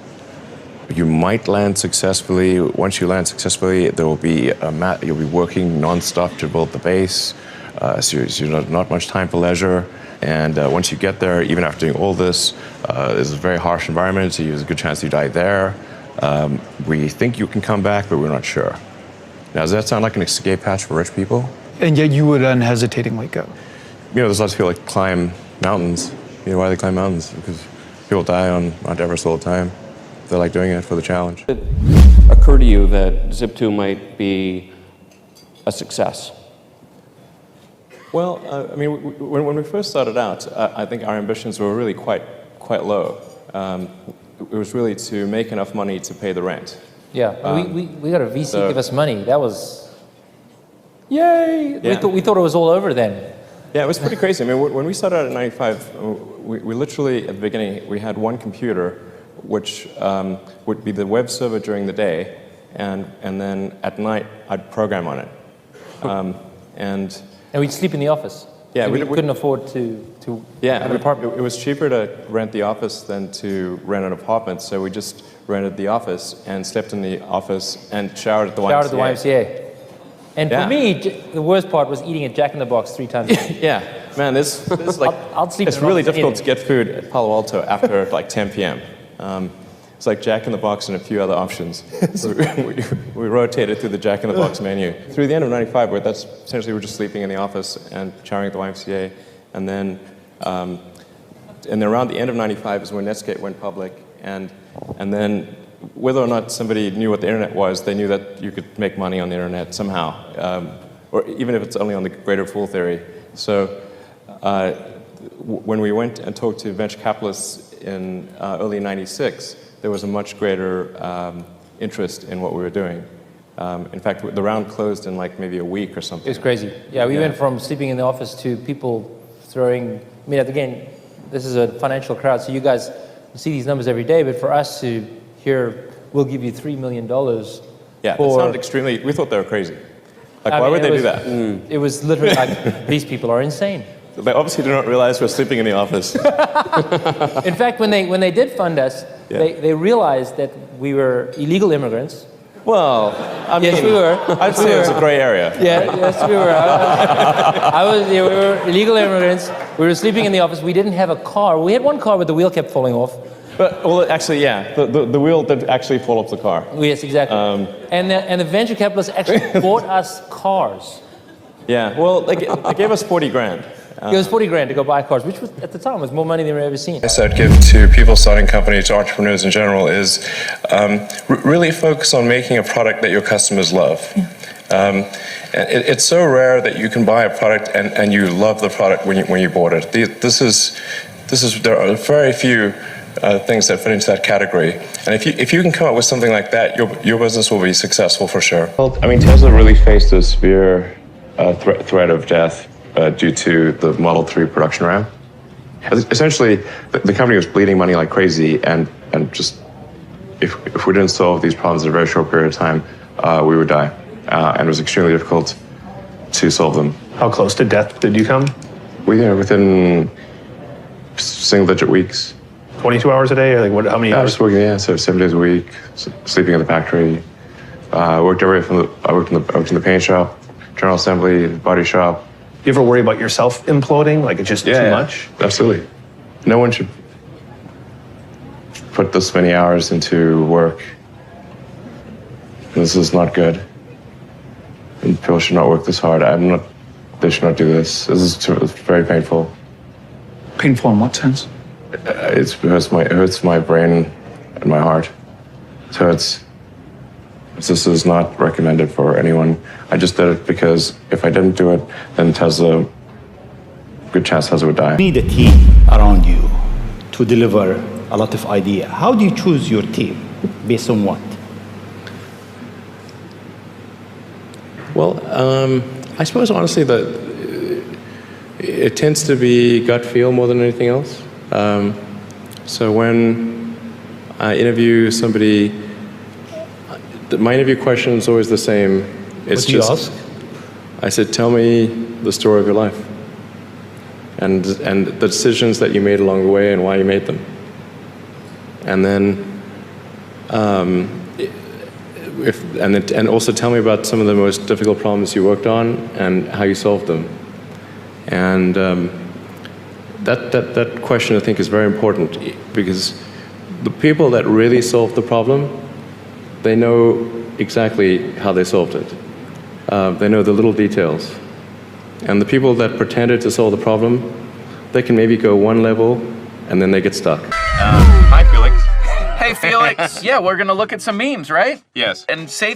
S3: You might land successfully. Once you land successfully, there will be you'll be working nonstop to build the base. So you're not much time for leisure. And once you get there, even after doing all this, it's a very harsh environment, so there's a good chance you die there. We think you can come back, but we're not sure. Now, does that sound like an escape hatch for rich people?
S20: And yet you would unhesitatingly go.
S3: You know, there's lots of people that climb mountains. You know, why do they climb mountains? Because people die on Mount Everest all the time. They like doing it for the challenge.
S6: Did it occur to you that Zip2 might be a success?
S3: Well, I mean, when we first started out, I think our ambitions were really quite low. It was really to make enough money to pay the rent.
S21: Yeah, we got a VC give us money. That was,
S3: yay! Yeah.
S21: We thought it was all over then.
S3: Yeah, it was pretty crazy. I mean, when we started out in '95, we literally, at the beginning, we had one computer, which would be the web server during the day, and then at night, I'd program on it. And
S21: we'd sleep in the office.
S3: Yeah,
S21: we couldn't afford to have an apartment.
S3: It was cheaper to rent the office than to rent an apartment, so we just rented the office and slept in the office and showered at the YMCA.
S21: Showered at the YMCA. And for me, the worst part was eating at Jack in the Box 3 times a day.
S3: Yeah, man, this like,
S21: I'll sleep
S3: it's really difficult to get food at Palo Alto after like 10 p.m. It's like Jack in the Box and a few other options. So we rotated through the Jack in the Box menu. Through the end of '95, where that's essentially we're just sleeping in the office and showering at the YMCA, and then around the end of '95 is when Netscape went public, and then whether or not somebody knew what the internet was, they knew that you could make money on the internet somehow, or even if it's only on the greater fool theory. So when we went and talked to venture capitalists in early '96. There was a much greater interest in what we were doing. In fact, the round closed in like maybe a week or something.
S21: It was crazy. Yeah, we went from sleeping in the office to people throwing, I mean, again, this is a financial crowd, so you guys see these numbers every day, but for us to hear, we'll give you $3 million.
S3: Yeah, that sounded extremely, we thought they were crazy. Like, why would they do that?
S21: It was literally like, these people are insane.
S3: They obviously do not realize we're sleeping in the office.
S21: In fact, when they did fund us, they realized that we were illegal immigrants.
S3: Well, I mean,
S21: yes, we were.
S3: I'd say it's a gray area.
S21: Yeah, right? Yes, we were. We were illegal immigrants. We were sleeping in the office. We didn't have a car. We had one car, but the wheel kept falling off.
S3: But, well, actually, yeah, the wheel did actually fall off the car.
S21: Yes, exactly. And the venture capitalists actually bought us cars.
S3: Yeah, well, they gave us 40 grand.
S21: It was 40 grand to go buy cars, which was, at the time was more money than we've ever seen.
S3: So I'd give to people starting companies, to entrepreneurs in general, is really focus on making a product that your customers love. It's so rare that you can buy a product and you love the product when you bought it. There are very few things that fit into that category. And if you can come up with something like that, your business will be successful for sure. Well, I mean, Tesla really faced a severe threat of death due to the Model 3 production ramp. Essentially, the company was bleeding money like crazy, and just if we didn't solve these problems in a very short period of time, we would die. And it was extremely difficult to solve them.
S19: How close to death did you come?
S3: Within single-digit weeks.
S19: 22 hours a day, or like what? How many hours?
S3: Just working, so 7 days a week, sleeping in the factory. I worked in the paint shop, general assembly, body shop.
S19: Do you ever worry about yourself imploding? Like it's just too much?
S3: Absolutely. No one should put this many hours into work. This is not good. And people should not work this hard. They should not do this. It's very painful.
S19: Painful in what sense?
S3: It hurts my brain and my heart. It hurts. This is not recommended for anyone. I just did it because if I didn't do it, then good chance Tesla would die.
S14: You need a team around you to deliver a lot of ideas. How do you choose your team? Based on what?
S3: Well, I suppose honestly that it tends to be gut feel more than anything else. So when I interview somebody, my interview question is always the same. It's
S14: What do you ask?
S3: I said, tell me the story of your life and the decisions that you made along the way and why you made them. And then, and also tell me about some of the most difficult problems you worked on and how you solved them. And that question, I think, is very important because the people that really solved the problem, they know exactly how they solved it. They know the little details. And the people that pretended to solve the problem, they can maybe go one level and then they get stuck.
S1: Hi, Felix.
S22: Hey, Felix. Yeah, we're gonna look at some memes, right?
S1: Yes.
S22: And say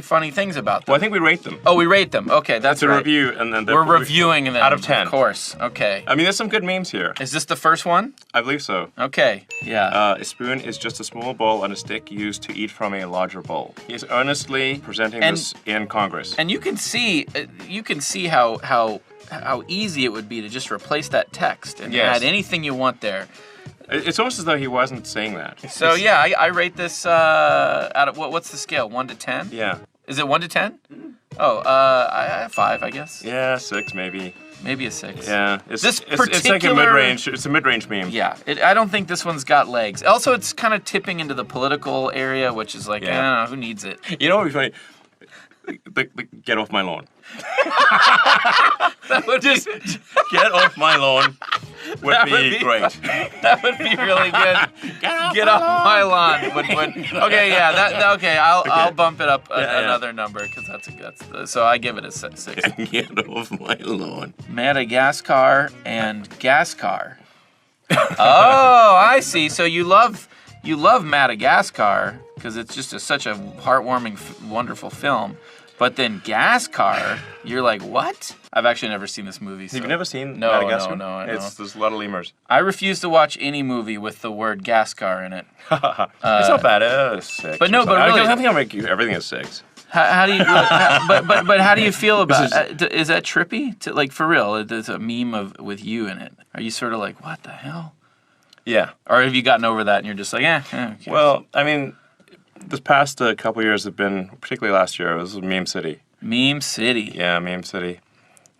S22: funny things about them.
S1: Well, I think we rate them.
S22: Oh, we rate them. Okay, that's
S1: It's a
S22: right.
S1: review, and then
S22: We're reviewing them.
S1: out of 10.
S22: Of course. Okay.
S1: I mean, there's some good memes here.
S22: Is this the first one?
S1: I believe so.
S22: Okay. Yeah.
S1: A spoon is just a small bowl on a stick used to eat from a larger bowl. He is earnestly presenting this in Congress.
S22: And you can see how easy it would be to just replace that text and
S1: Yes.
S22: add anything you want there.
S1: It's almost as though he wasn't saying that.
S22: So yeah, I rate this out of what's the scale? 1 to 10?
S1: Yeah.
S22: Is it 1 to 10? Oh, 5, I guess.
S1: Yeah, 6 maybe.
S22: Maybe a 6.
S1: Yeah.
S22: This
S1: It's like a
S22: particular-
S1: mid-range. It's a mid-range meme.
S22: Yeah, I don't think this one's got legs. Also, it's kind of tipping into the political area, which is like, I don't know, who needs it?
S1: You know what would be funny? Get off my lawn.
S22: That would
S1: just get off my lawn would
S22: That
S1: be great.
S22: That would be really good. Get off my lawn. Okay, yeah, okay. I'll bump it up another number because so I give it a 6.
S1: Get off my lawn.
S22: Madagascar and Gascar. Oh, I see. So you love Madagascar because it's just such a heartwarming, wonderful film. But then Gascar, you're like, what? I've actually never seen this movie.
S1: Have you never seen Madagascar?
S22: No.
S1: There's a lot of lemurs.
S22: I refuse to watch any movie with the word Gascar in it.
S1: It's not bad. It's 6.
S22: But no, but really,
S1: I think I'll make you everything is 6.
S22: How do you? But how do you feel about? Is that trippy? Like for real? There's a meme with you in it. Are you sort of like, what the hell?
S1: Yeah.
S22: Or have you gotten over that and you're just like, okay.
S1: Well, I mean, this past couple years have been, particularly last year, it was Meme City.
S22: Meme City.
S1: Yeah, Meme City.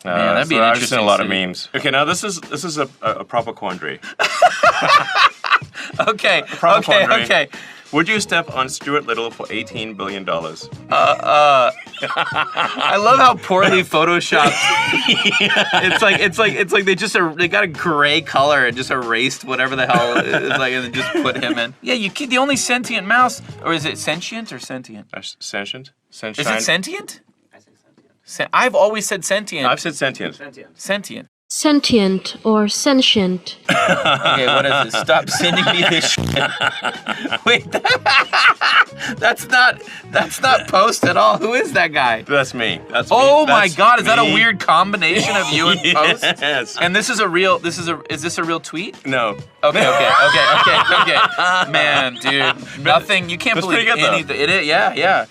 S22: Man, that'd be an
S1: I've
S22: interesting
S1: seen a lot
S22: city.
S1: of memes. Okay, now this is a proper quandary.
S22: Okay.
S1: Proper quandary.
S22: Okay.
S1: Would you step on Stuart Little for $18 billion?
S22: I love how poorly photoshopped. It's like they got a gray color and just erased whatever the hell it's like and then just put him in. Yeah, the only sentient mouse, or is it sentient or sentient?
S1: Sentient.
S22: Is it sentient? I've always said sentient.
S1: I've said sentient.
S22: Sentient.
S23: Sentient or sentient.
S22: Okay, what is this? Stop sending me this shit. Wait, that's not Post at all. Who is that guy?
S1: That's me. That's
S22: oh
S1: me.
S22: my
S1: That's
S22: God, is that a
S1: me.
S22: weird combination of you and Post?
S1: Yes.
S22: And is this a real tweet?
S1: No.
S22: Okay. Man, dude, nothing. You can't
S1: That's
S22: believe
S1: pretty good, though.
S22: anything. It is, yeah.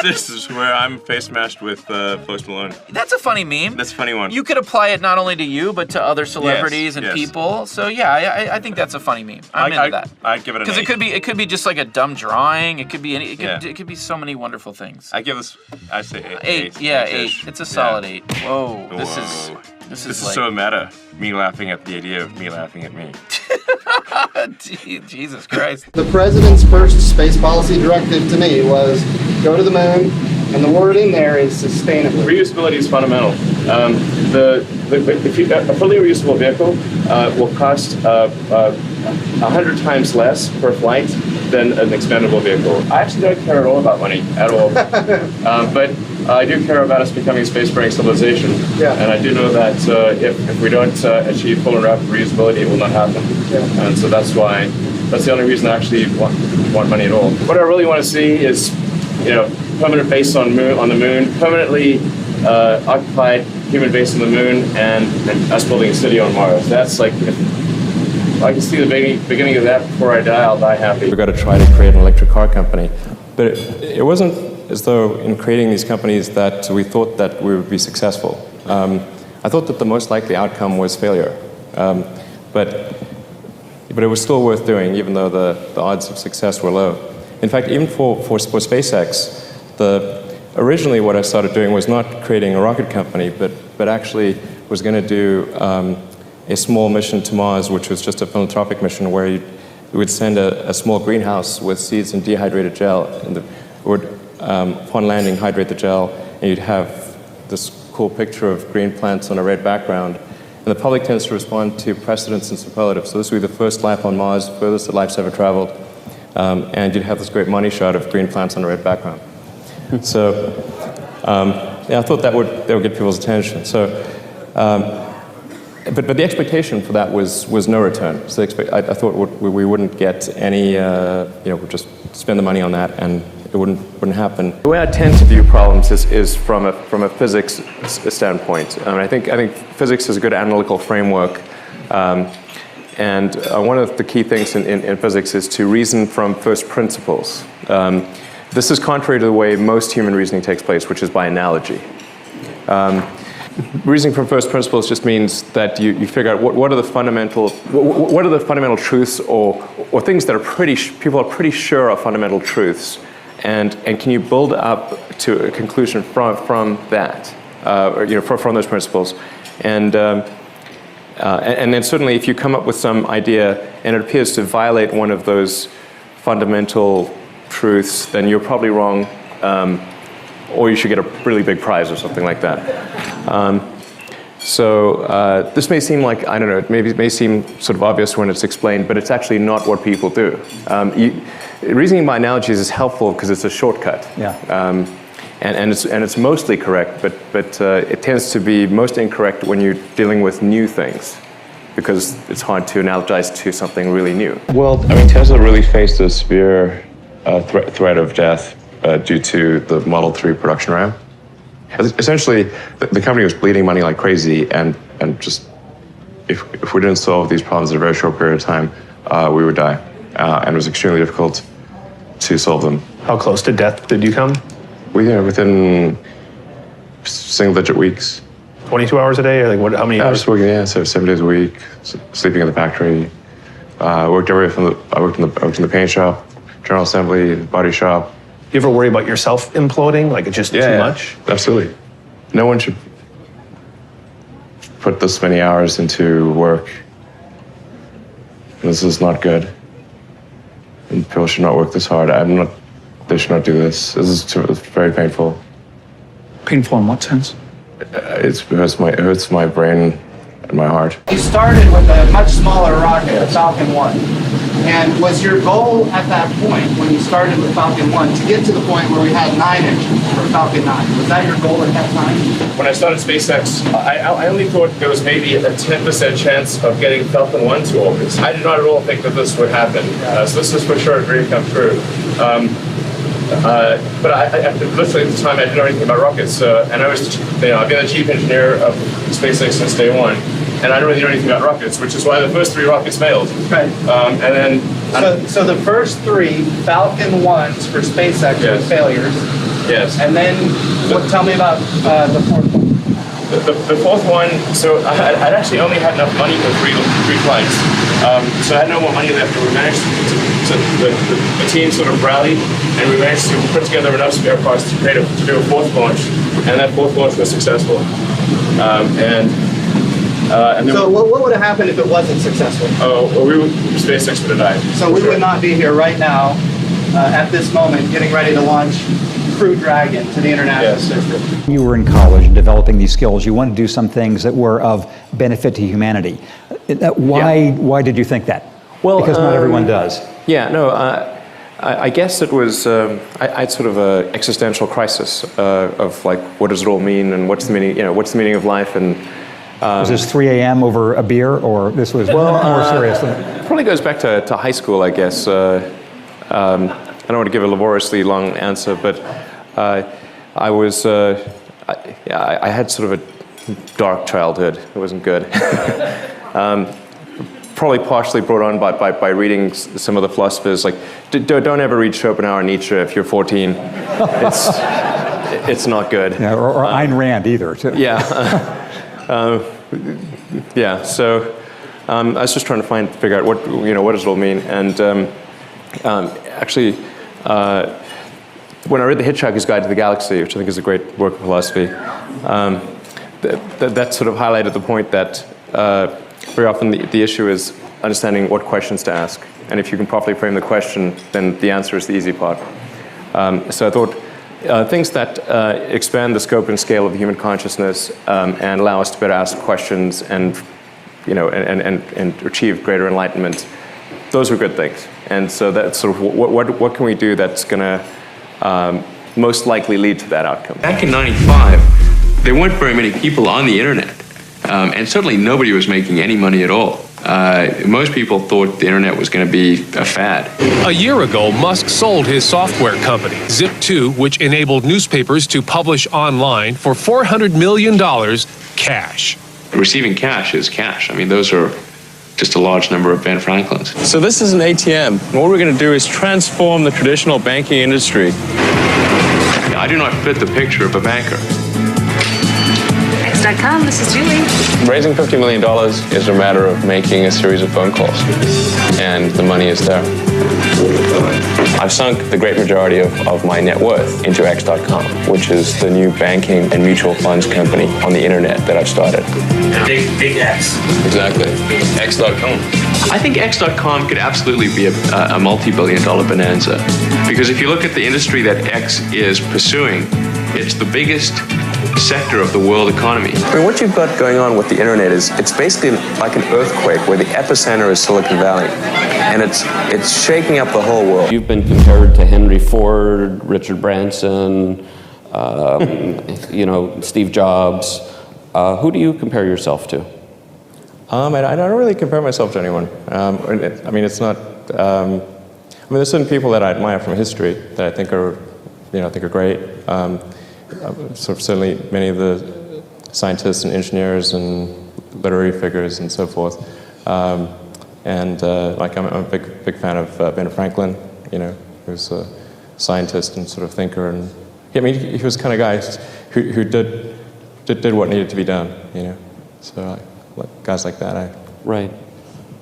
S1: This is where I'm face mashed with Post Malone.
S22: That's a funny meme.
S1: That's a funny one.
S22: You could apply it not only to you, but to other celebrities and
S1: yes.
S22: people. So yeah, I think that's a funny meme. I'm into that.
S1: I'd give it an 8.
S22: Because it could be just like a dumb drawing. It could be it could be so many wonderful things.
S1: I say 8.
S22: 8. Yeah, 8. It's a solid 8. Whoa. This is
S1: This is so meta. Me laughing at the idea of me laughing at me.
S22: Jesus Christ.
S24: The president's first space policy directive to me was go to the moon, and the word in there is sustainably.
S3: Reusability is fundamental. A fully reusable vehicle will cost 100 times less per flight than an expendable vehicle. I actually don't care at all about money, at all. But I do care about us becoming a spacefaring civilization.
S24: Yeah.
S3: And I do know that if we don't achieve full and rapid reusability, it will not happen.
S24: Yeah.
S3: And so that's the only reason I actually want money at all. What I really want to see is, permanent base on the moon, permanently occupied human base on the moon, and us building a city on Mars. That's like, I can see the beginning of that. Before I die, I'll die happy. We've got to try to create an electric car company. But it wasn't as though in creating these companies that we thought that we would be successful. I thought that the most likely outcome was failure. But it was still worth doing, even though the odds of success were low. In fact, even for SpaceX, originally what I started doing was not creating a rocket company, but actually was going to do a small mission to Mars, which was just a philanthropic mission where you would send a small greenhouse with seeds and dehydrated gel, and would, upon landing, hydrate the gel, and you'd have this cool picture of green plants on a red background. And the public tends to respond to precedents and superlatives. So this would be the first life on Mars, furthest that life's ever traveled, and you'd have this great money shot of green plants on a red background. So, yeah, I thought that would get people's attention. So, but the expectation for that was no return. So I thought we wouldn't get any, we'd just spend the money on that and it wouldn't happen. The way I tend to view problems is from a physics standpoint. I think physics is a good analytical framework. And one of the key things in physics is to reason from first principles. This is contrary to the way most human reasoning takes place, which is by analogy. Reasoning from first principles just means that you figure out what are the fundamental truths or things that people are pretty sure are fundamental truths, and can you build up to a conclusion from that, from those principles, and then certainly if you come up with some idea and it appears to violate one of those fundamental truths, then you're probably wrong, or you should get a really big prize or something like that. So this may seem like, I don't know, it may seem sort of obvious when it's explained, but it's actually not what people do. Reasoning by analogies is helpful because it's a shortcut.
S14: Yeah.
S3: And it's mostly correct, but it tends to be most incorrect when you're dealing with new things, because it's hard to analogize to something really new. Well, I mean, Tesla really faced a severe threat of death due to the Model 3 production RAM. Essentially, the company was bleeding money like crazy, and just if we didn't solve these problems in a very short period of time, we would die. And it was extremely difficult to solve them.
S19: How close to death did you come?
S3: Within single-digit weeks.
S19: 22 hours a day, or like how many hours?
S3: Just working, so 7 days a week, sleeping in the factory. I worked in the paint shop, general assembly, body shop.
S19: You ever worry about yourself imploding? Like it's just too much?
S3: Absolutely. No one should put this many hours into work. This is not good. And people should not work this hard. They should not do this. It's very painful.
S20: Painful in what sense?
S3: It hurts my brain and my heart.
S24: You started with a much smaller rocket, a Falcon 1. And was your goal at that point, when you started with Falcon 1, to get to the point where we had 9 engines for Falcon 9? Was that your goal at that time?
S3: When I started SpaceX, I only thought there was maybe a 10% chance of getting Falcon 1 to orbit. I did not at all think that this would happen. So this is for sure a dream come true. But I literally at the time I didn't know anything about rockets, and I've been the chief engineer of SpaceX since day one, and I don't really know anything about rockets, which is why the first 3 rockets failed.
S24: Right.
S3: And then
S24: so the first 3 Falcon 1s for SpaceX were failures.
S3: Yes.
S24: And then tell me about the fourth one.
S3: The fourth one, so I'd actually only had enough money for three flights. So I had no more money left, and we managed the team sort of rallied, and we managed to put together enough spare parts to do a 4th launch, and that 4th launch was successful.
S24: So what would have happened if it wasn't successful?
S3: Oh, well, SpaceX would have died.
S24: So we would not be here right now, at this moment, getting ready to launch Crew Dragon to the International System.
S2: You were in college and developing these skills. You wanted to do some things that were of benefit to humanity. Why did you think that? Well, because not everyone does.
S3: Yeah, no, I guess it was, I had sort of an existential crisis of like, what does it all mean, and what's the meaning of life, and
S2: was this 3 a.m. over a beer, or this was more serious?
S3: It probably goes back to high school, I guess. I don't want to give a laboriously long answer, but I was, I had sort of a dark childhood. It wasn't good. probably partially brought on by reading some of the philosophers. Like, don't ever read Schopenhauer and Nietzsche if you're 14. It's not good.
S2: Yeah, or Ayn Rand either. Too.
S3: Yeah. Yeah. So I was just trying to figure out what does it all mean. And actually, when I read The Hitchhiker's Guide to the Galaxy, which I think is a great work of philosophy, that sort of highlighted the point that very often the issue is understanding what questions to ask. And if you can properly frame the question, then the answer is the easy part. So I thought things that expand the scope and scale of the human consciousness and allow us to better ask questions and achieve greater enlightenment, those are good things. And so that's sort of what can we do that's going to most likely lead to that outcome.
S4: Back in '95, there weren't very many people on the internet, and certainly nobody was making any money at all. Most people thought the internet was going to be a fad.
S8: A year ago, Musk sold his software company, Zip2, which enabled newspapers to publish online for $400 million cash.
S4: Receiving cash is cash. I mean, those are just a large number of Ben Franklins.
S9: So this is an ATM. What we're going to do is transform the traditional banking industry.
S4: I do not fit the picture of a banker.
S10: X.com, this is Julie.
S9: Raising $50 million is a matter of making a series of phone calls, and the money is there. I've sunk the great majority of my net worth into X.com, which is the new banking and mutual funds company on the internet that I've started.
S4: Big X.
S9: Exactly. X.com.
S4: I think X.com could absolutely be a multi-billion-dollar bonanza, because if you look at the industry that X is pursuing, it's the biggest sector of the world economy.
S9: I mean, what you've got going on with the internet is it's basically like an earthquake where the epicenter is Silicon Valley, and it's shaking up the whole world.
S6: You've been compared to Henry Ford, Richard Branson, Steve Jobs. Who do you compare yourself to?
S3: I don't really compare myself to anyone. I mean, it's not. There's certain people that I admire from history that I think are great. Certainly many of the scientists and engineers and literary figures and so forth. I'm a big fan of Ben Franklin, who's a scientist and sort of thinker, and he was the kind of guy who did what needed to be done, So guys like that,
S6: Right.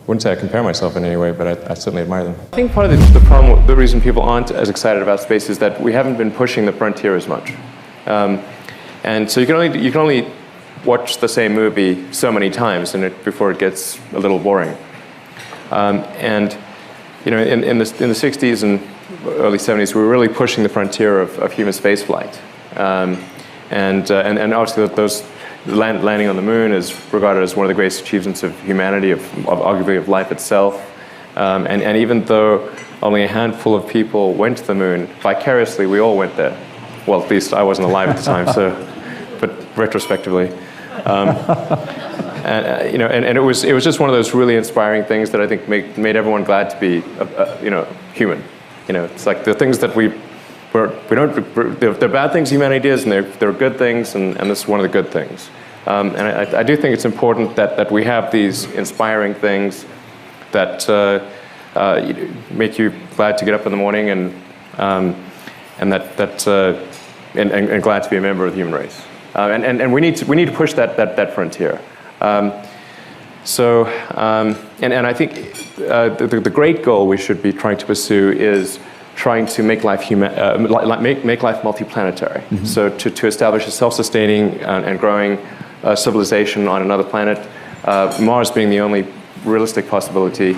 S3: wouldn't say I compare myself in any way, but I certainly admire them. I think part of the problem, the reason people aren't as excited about space is that we haven't been pushing the frontier as much. And so you can only watch the same movie so many times before it gets a little boring. In the 60s and early 70s, we were really pushing the frontier of human spaceflight. And obviously those landing on the moon is regarded as one of the greatest achievements of humanity, arguably of life itself. And even though only a handful of people went to the moon, vicariously we all went there. Well, at least I wasn't alive at the time, but retrospectively. And it was just one of those really inspiring things that I think made everyone glad to be, human. It's like the things that they're bad things humanity does, and they're good things, and this is one of the good things. And I do think it's important that we have these inspiring things that make you glad to get up in the morning and glad to be a member of the human race. And we need to push that frontier. And I think the great goal we should be trying to pursue is trying to make life make life multiplanetary. Mm-hmm. So to establish a self-sustaining and growing civilization on another planet, Mars being the only realistic possibility.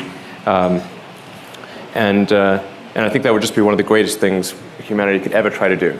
S3: And I think that would just be one of the greatest things humanity could ever try to do.